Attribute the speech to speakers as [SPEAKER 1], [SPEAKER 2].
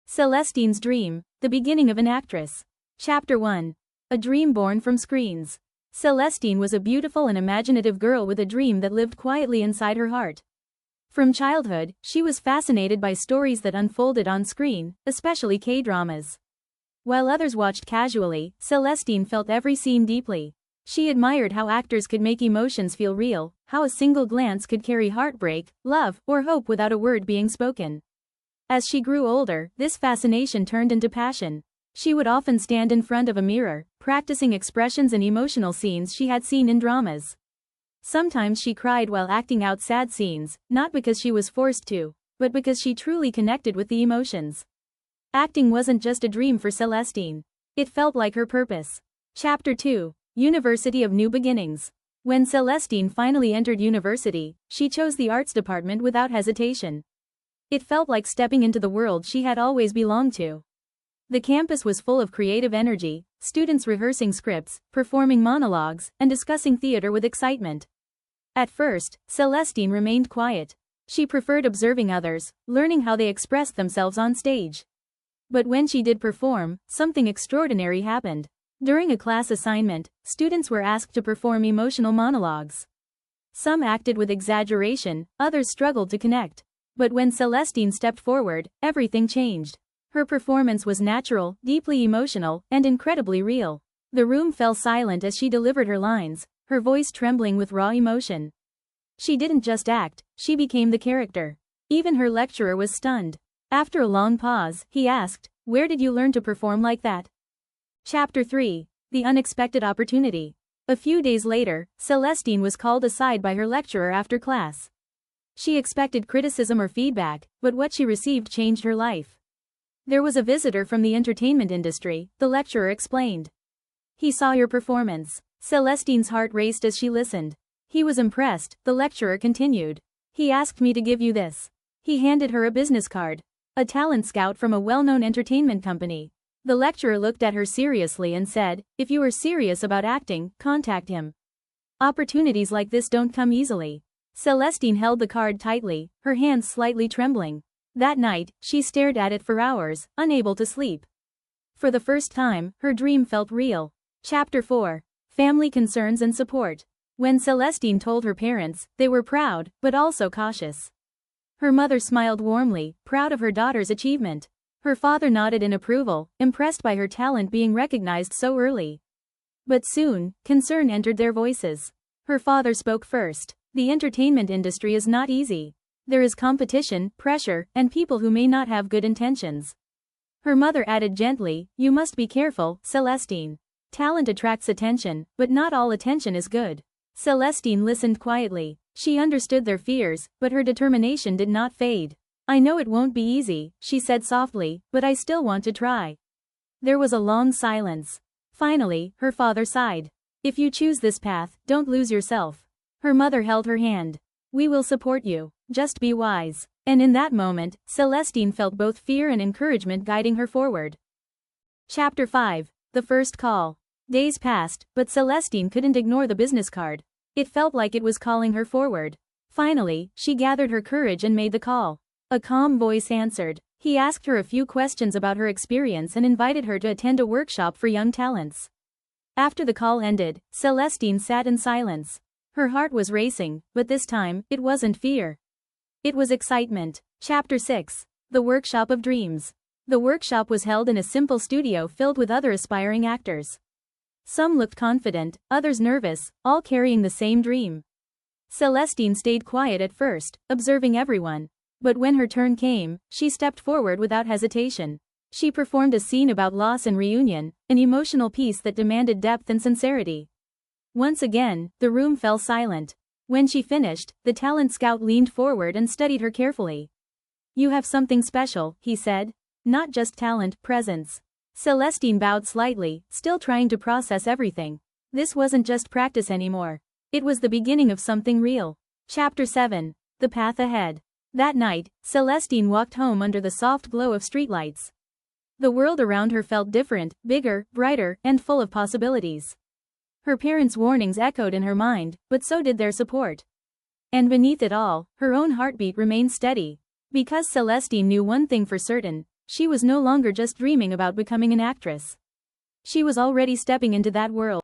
[SPEAKER 1] Celestine's Dream, the beginning of an actress. Chapter 1. A dream born from screens. Celestine was a beautiful and imaginative girl with a dream that lived quietly inside her heart. From childhood, she was fascinated by stories that unfolded on screen, especially K-dramas. While others watched casually, Celestine felt every scene deeply. She admired how actors could make emotions feel real, how a single glance could carry heartbreak, love, or hope without a word being spoken. As she grew older, this fascination turned into passion. She would often stand in front of a mirror, practicing expressions and emotional scenes she had seen in dramas. Sometimes she cried while acting out sad scenes, not because she was forced to, but because she truly connected with the emotions. Acting wasn't just a dream for Celestine. It felt like her purpose. Chapter 2. University of New Beginnings. When Celestine finally entered university, she chose the arts department without hesitation. It felt like stepping into the world she had always belonged to. The campus was full of creative energy, students rehearsing scripts, performing monologues, and discussing theater with excitement. At first, Celestine remained quiet. She preferred observing others, learning how they expressed themselves on stage. But when she did perform, something extraordinary happened. During a class assignment, students were asked to perform emotional monologues. Some acted with exaggeration, others struggled to connect. But when Celestine stepped forward, everything changed. Her performance was natural, deeply emotional, and incredibly real. The room fell silent as she delivered her lines, her voice trembling with raw emotion. She didn't just act, she became the character. Even her lecturer was stunned. After a long pause, he asked, "Where did you learn to perform like that?" Chapter 3. The Unexpected Opportunity. A few days later, Celestine was called aside by her lecturer after class. She expected criticism or feedback, but what she received changed her life. "There was a visitor from the entertainment industry," the lecturer explained. "He saw your performance." Celestine's heart raced as she listened. "He was impressed," the lecturer continued. "He asked me to give you this." He handed her a business card. "A talent scout from a well-known entertainment company." The lecturer looked at her seriously and said, "If you are serious about acting, contact him. Opportunities like this don't come easily." Celestine held the card tightly, her hands slightly trembling. That night, she stared at it for hours, unable to sleep. For the first time, her dream felt real. Chapter 4. Family Concerns and Support. When Celestine told her parents, they were proud, but also cautious. Her mother smiled warmly, proud of her daughter's achievement. Her father nodded in approval, impressed by her talent being recognized so early. But soon, concern entered their voices. Her father spoke first. "The entertainment industry is not easy. There is competition, pressure, and people who may not have good intentions." Her mother added gently, "You must be careful, Celestine. Talent attracts attention, but not all attention is good." Celestine listened quietly. She understood their fears, but her determination did not fade. "I know it won't be easy," she said softly, "but I still want to try." There was a long silence. Finally, her father sighed. "If you choose this path, don't lose yourself." Her mother held her hand. "We will support you. Just be wise." And in that moment, Celestine felt both fear and encouragement guiding her forward. Chapter 5. The First Call. Days passed, but Celestine couldn't ignore the business card. It felt like it was calling her forward. Finally, she gathered her courage and made the call. A calm voice answered. He asked her a few questions about her experience and invited her to attend a workshop for young talents. After the call ended, Celestine sat in silence. Her heart was racing, but this time, it wasn't fear. It was excitement. Chapter 6. The Workshop of Dreams. The workshop was held in a simple studio filled with other aspiring actors. Some looked confident, others nervous, all carrying the same dream. Celestine stayed quiet at first, observing everyone. But when her turn came, she stepped forward without hesitation. She performed a scene about loss and reunion, an emotional piece that demanded depth and sincerity. Once again, the room fell silent. When she finished, the talent scout leaned forward and studied her carefully. "You have something special," he said. "Not just talent, presence." Celestine bowed slightly, still trying to process everything. This wasn't just practice anymore. It was the beginning of something real. Chapter 7. The Path Ahead. That night, Celestine walked home under the soft glow of streetlights. The world around her felt different, bigger, brighter, and full of possibilities. Her parents' warnings echoed in her mind, but so did their support. And beneath it all, her own heartbeat remained steady. Because Celestine knew one thing for certain, She was no longer just dreaming about becoming an actress. She was already stepping into that world.